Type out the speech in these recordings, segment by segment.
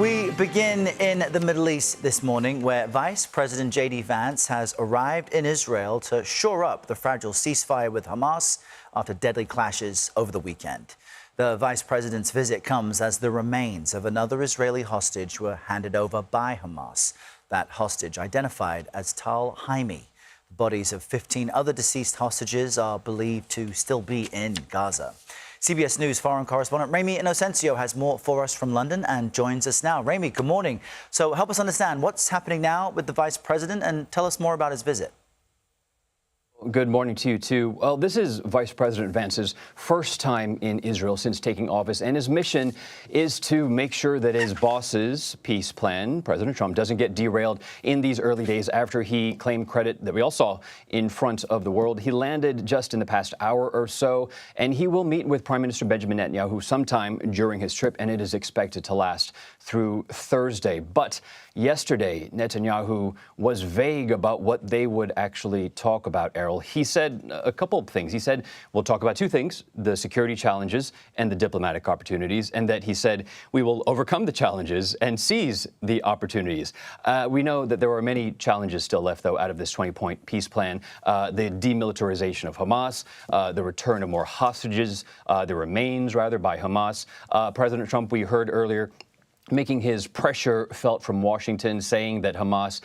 We begin in the Middle East this morning, where Vice President JD Vance has arrived in Israel to shore up the fragile ceasefire with Hamas after deadly clashes over the weekend. The vice president's visit comes as the remains of another Israeli hostage were handed over by Hamas. That hostage identified as Tal Haimi. The bodies of 15 other deceased hostages are believed to still be in Gaza. CBS News foreign correspondent Ramy Inocencio has more for us from London and joins us now. Ramy, good morning. So help us understand what's happening now with the vice president and tell us more about his visit. Good morning to you, too. Well, this is Vice President Vance's first time in Israel since taking office, and his mission is to make sure that his boss's peace plan, President Trump, doesn't get derailed in these early days after he claimed credit that we all saw in front of the world. He landed just in the past hour or so, and he will meet with Prime Minister Benjamin Netanyahu sometime during his trip, and it is expected to last through Thursday. But yesterday, Netanyahu was vague about what they would actually talk about, Errol. He said a couple of things. He said, we'll talk about two things, the security challenges and the diplomatic opportunities, and that he said, we will overcome the challenges and seize the opportunities. We know that there are many challenges still left, though, out of this 20-point peace plan. The demilitarization of Hamas, the return of more hostages, the remains, rather, by Hamas. President Trump, we heard earlier, making his pressure felt from Washington, saying that Hamas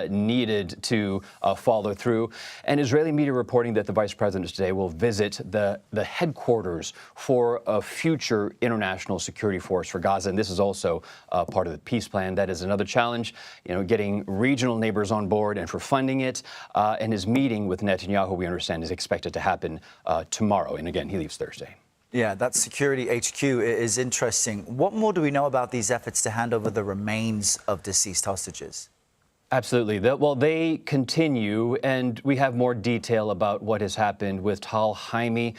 needed to follow through. And Israeli media reporting that the vice president today will visit the headquarters for a future international security force for Gaza. And this is also part of the peace plan. That is another challenge, getting regional neighbors on board and for funding it. And his meeting with Netanyahu, we understand, is expected to happen tomorrow. And again, he leaves Thursday. Yeah, that security HQ is interesting. What more do we know about these efforts to hand over the remains of deceased hostages? Absolutely. Well, they continue, and we have more detail about what has happened with Tal Haimi,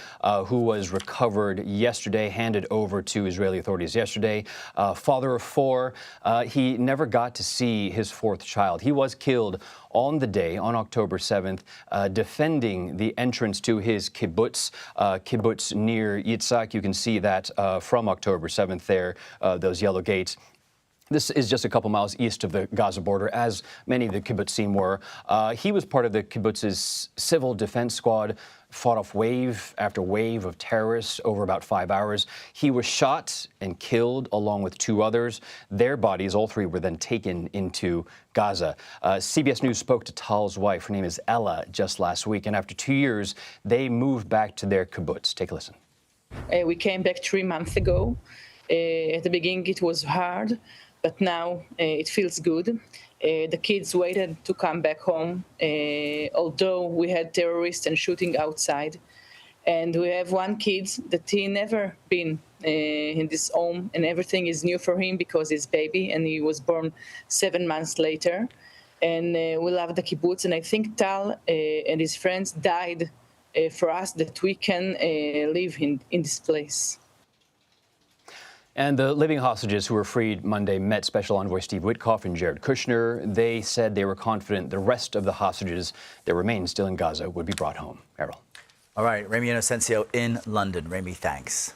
who was recovered yesterday, handed over to Israeli authorities yesterday. Father of four, he never got to see his fourth child. He was killed on the day, on October 7th, defending the entrance to his kibbutz near Yitzhak. You can see that from October 7th there, those yellow gates. This is just a couple miles east of the Gaza border, as many of the kibbutzim were. He was part of the kibbutz's civil defense squad, fought off wave after wave of terrorists over about 5 hours. He was shot and killed along with two others. Their bodies, all three, were then taken into Gaza. CBS News spoke to Tal's wife. Her name is Ella, just last week. And after 2 years, they moved back to their kibbutz. Take a listen. We came back 3 months ago. At the beginning, it was hard. But now it feels good. The kids waited to come back home, although we had terrorists and shooting outside. And we have one kid that he never been in this home, and everything is new for him because he's baby, and he was born 7 months later. And we love the kibbutz, and I think Tal and his friends died for us that we can live in this place. And the living hostages who were freed Monday met Special Envoy Steve Witkoff and Jared Kushner. They said they were confident the rest of the hostages that remain still in Gaza would be brought home. Errol. All right, Ramy Inocencio in London. Ramy, thanks.